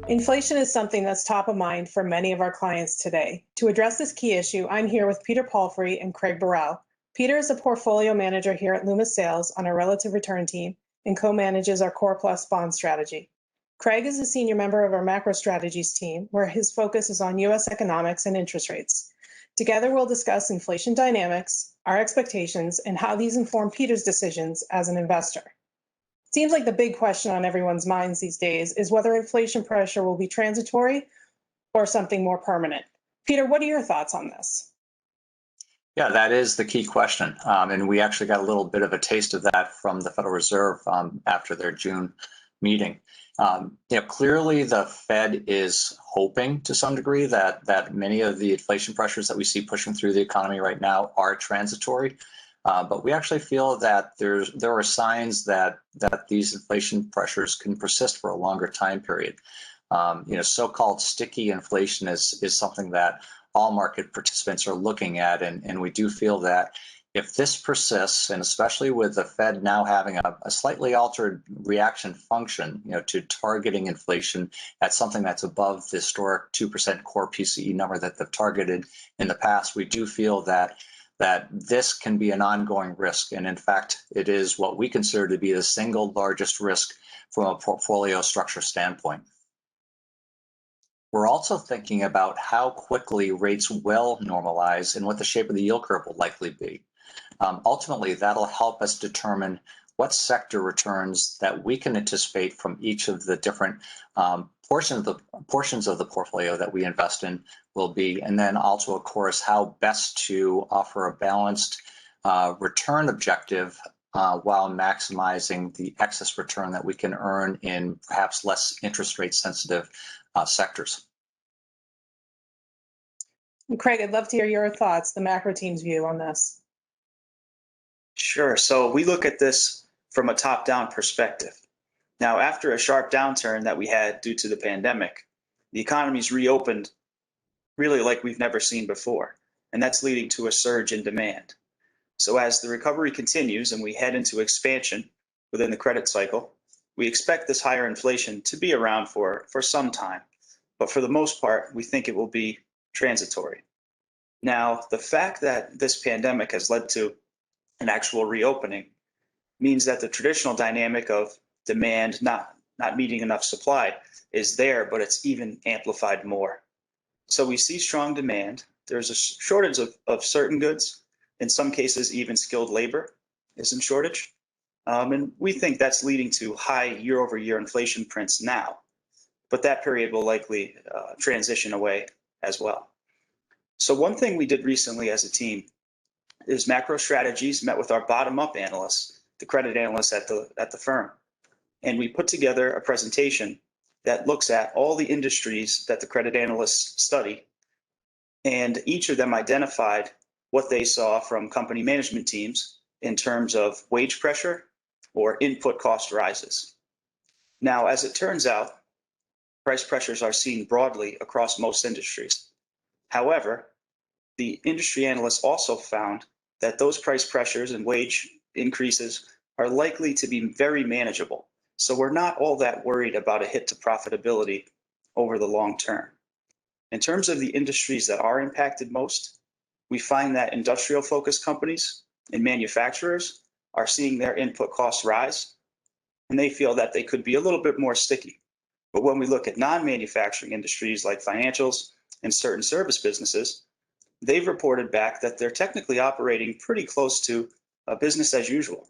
Inflation is something that's top of mind for many of our clients today. To address this key issue, I'm here with Peter Palfrey and Craig Burrell. Peter is a portfolio manager here at Loomis Sales on our relative return team and co-manages our Core Plus bond strategy. Craig is a senior member of our macro strategies team, where his focus is on U.S. economics and interest rates. Together, we'll discuss inflation dynamics, our expectations, and how these inform Peter's decisions as an investor. It seems like the big question on everyone's minds these days is whether inflation pressure will be transitory or something more permanent. Peter, what are your thoughts on this? Yeah, that is the key question. And we actually got a little bit of a taste of that from the Federal Reserve after their June meeting. Clearly the Fed is hoping to some degree that many of the inflation pressures that we see pushing through the economy right now are transitory. But we actually feel that there are signs that these inflation pressures can persist for a longer time period. So-called sticky inflation is something that all market participants are looking at, and we do feel that if this persists, and especially with the Fed now having a slightly altered reaction function, to targeting inflation at something that's above the historic 2% core PCE number that they've targeted in the past, we do feel that this can be an ongoing risk. And in fact, it is what we consider to be the single largest risk from a portfolio structure standpoint. We're also thinking about how quickly rates will normalize and what the shape of the yield curve will likely be. Ultimately, that'll help us determine what sector returns that we can anticipate from each of the different portions of the portfolio that we invest in will be, and then also, of course, how best to offer a balanced return objective while maximizing the excess return that we can earn in perhaps less interest rate sensitive sectors. Craig, I'd love to hear your thoughts, the macro team's view on this. Sure. So we look at this from a top-down perspective. Now, after a sharp downturn that we had due to the pandemic, the economy's reopened really like we've never seen before, and that's leading to a surge in demand. So as the recovery continues and we head into expansion within the credit cycle, we expect this higher inflation to be around for some time, but for the most part, we think it will be transitory. Now, the fact that this pandemic has led to an actual reopening means that the traditional dynamic of demand not meeting enough supply is there, but it's even amplified more. So we see strong demand. There's a shortage of certain goods. In some cases, even skilled labor is in shortage. And we think that's leading to high year-over-year inflation prints now, but that period will likely transition away as well. So one thing we did recently as a team is macro strategies met with our bottom-up analysts, the credit analysts at the firm. And we put together a presentation that looks at all the industries that the credit analysts study. And each of them identified what they saw from company management teams in terms of wage pressure or input cost rises. Now, as it turns out, price pressures are seen broadly across most industries. However, the industry analysts also found that those price pressures and wage increases are likely to be very manageable. So we're not all that worried about a hit to profitability over the long term. In terms of the industries that are impacted most, we find that industrial-focused companies and manufacturers are seeing their input costs rise, and they feel that they could be a little bit more sticky. But when we look at non-manufacturing industries like financials and certain service businesses, they've reported back that they're technically operating pretty close to business as usual.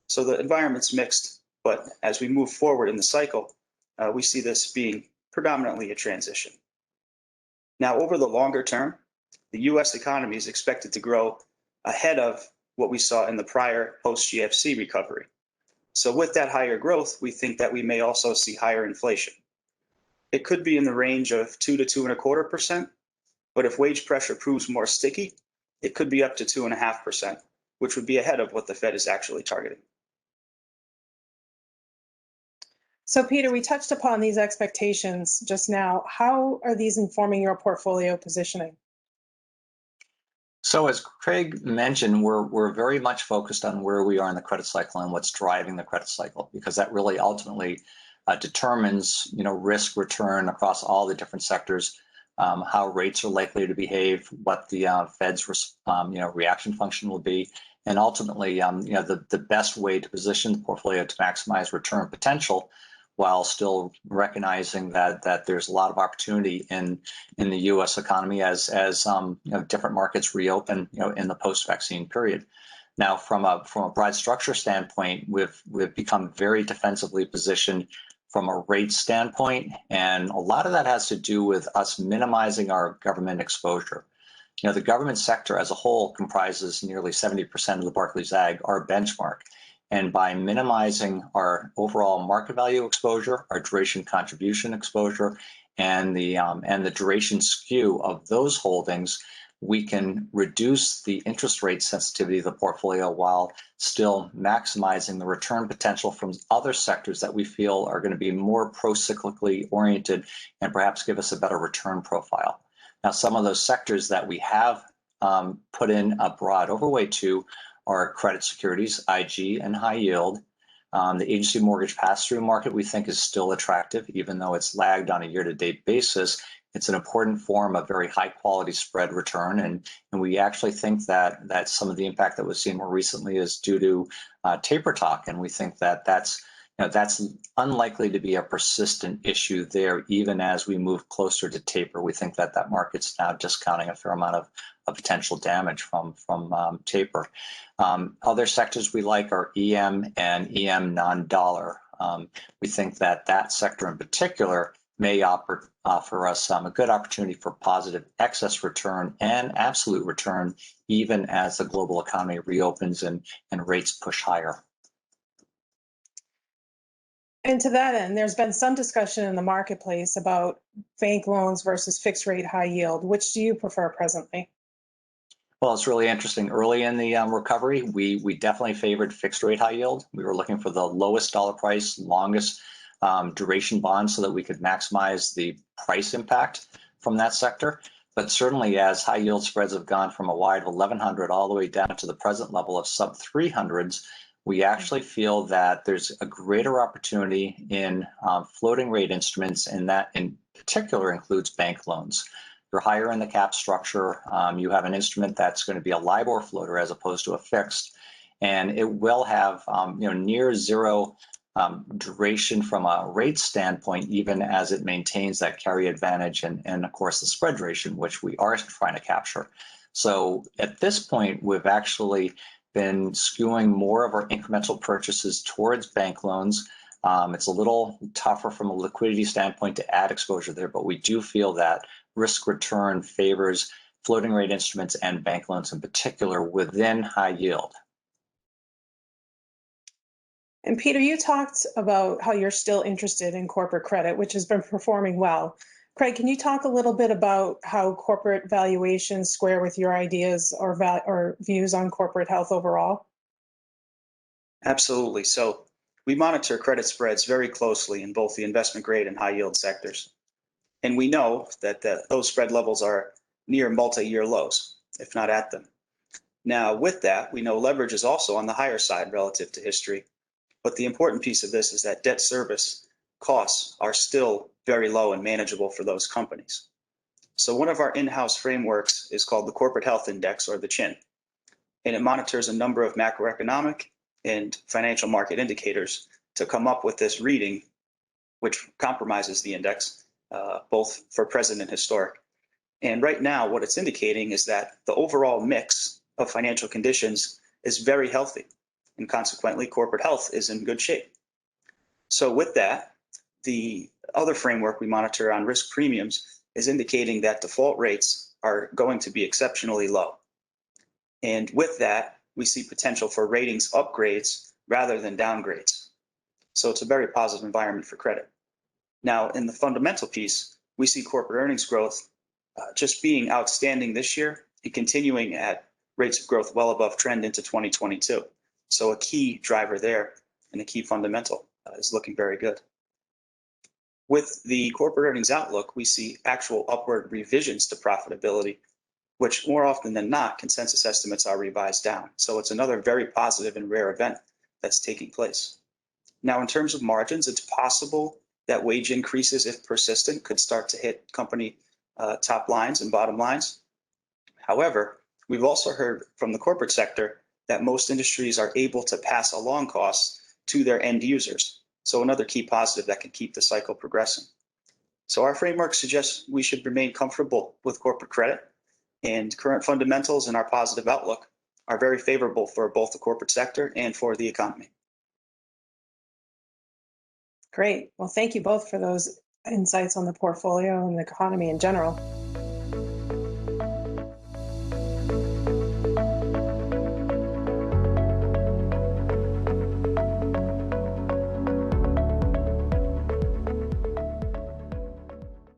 So the environment's mixed, but as we move forward in the cycle, we see this being predominantly a transition. Now, over the longer term, the US economy is expected to grow ahead of what we saw in the prior post-GFC recovery. So with that higher growth, we think that we may also see higher inflation. It could be in the range of 2 to 2.25%, but if wage pressure proves more sticky, it could be up to 2.5%, which would be ahead of what the Fed is actually targeting. So Peter, we touched upon these expectations just now. How are these informing your portfolio positioning? So as Craig mentioned, we're very much focused on where we are in the credit cycle and what's driving the credit cycle, because that really ultimately determines, risk return across all the different sectors, how rates are likely to behave, what the Fed's, reaction function will be, and ultimately, the best way to position the portfolio to maximize return potential, while still recognizing that there's a lot of opportunity in the U.S. economy as different markets reopen, in the post-vaccine period. Now, from a broad structure standpoint, we've become very defensively positioned from a rate standpoint, and a lot of that has to do with us minimizing our government exposure. The government sector as a whole comprises nearly 70% of the Barclays Agg, our benchmark. And by minimizing our overall market value exposure, our duration contribution exposure, and the duration skew of those holdings, we can reduce the interest rate sensitivity of the portfolio while still maximizing the return potential from other sectors that we feel are going to be more pro-cyclically oriented and perhaps give us a better return profile. Now, some of those sectors that we have put in a broad overweight to are credit securities, IG, and high yield. The agency mortgage pass-through market we think is still attractive, even though it's lagged on a year-to-date basis. It's an important form of very high-quality spread return, and we actually think that some of the impact that we've seen more recently is due to taper talk, and we think that's unlikely to be a persistent issue there, even as we move closer to taper. We think that market's now discounting a fair amount of potential damage from taper. Other sectors we like are EM and EM non-dollar. We think that sector in particular may offer us a good opportunity for positive excess return and absolute return, even as the global economy reopens and rates push higher. And to that end, there's been some discussion in the marketplace about bank loans versus fixed rate high yield. Which do you prefer presently? Well, it's really interesting. Early in the recovery, we definitely favored fixed rate high yield. We were looking for the lowest dollar price, longest duration bonds so that we could maximize the price impact from that sector. But certainly as high yield spreads have gone from a wide of 1100 all the way down to the present level of sub 300s, we actually feel that there's a greater opportunity in floating rate instruments, and that in particular includes bank loans. You're higher in the cap structure. You have an instrument that's going to be a LIBOR floater as opposed to a fixed, and it will have near zero duration from a rate standpoint, even as it maintains that carry advantage and of course the spread duration, which we are trying to capture. So at this point, we've actually been skewing more of our incremental purchases towards bank loans. It's a little tougher from a liquidity standpoint to add exposure there, but we do feel that risk return favors floating rate instruments and bank loans in particular within high yield. And Peter, you talked about how you're still interested in corporate credit, which has been performing well. Craig, can you talk a little bit about how corporate valuations square with your ideas or views on corporate health overall? Absolutely. So we monitor credit spreads very closely in both the investment grade and high yield sectors. And we know that those spread levels are near multi-year lows, if not at them. Now, with that, we know leverage is also on the higher side relative to history. But the important piece of this is that debt service costs are still very low and manageable for those companies. So one of our in-house frameworks is called the Corporate Health Index, or the CHIN, and it monitors a number of macroeconomic and financial market indicators to come up with this reading, which compromises the index, both for present and historic. And right now, what it's indicating is that the overall mix of financial conditions is very healthy, and consequently, corporate health is in good shape. So with that, the other framework we monitor on risk premiums is indicating that default rates are going to be exceptionally low. And with that, we see potential for ratings upgrades rather than downgrades. So it's a very positive environment for credit. Now, in the fundamental piece, we see corporate earnings growth just being outstanding this year and continuing at rates of growth well above trend into 2022. So a key driver there and a key fundamental is looking very good. With the corporate earnings outlook, we see actual upward revisions to profitability, which more often than not, consensus estimates are revised down. So it's another very positive and rare event that's taking place. Now, in terms of margins, it's possible that wage increases, if persistent, could start to hit company top lines and bottom lines. However, we've also heard from the corporate sector that most industries are able to pass along costs to their end users. So another key positive that can keep the cycle progressing. So our framework suggests we should remain comfortable with corporate credit, and current fundamentals and our positive outlook are very favorable for both the corporate sector and for the economy. Great. Well, thank you both for those insights on the portfolio and the economy in general.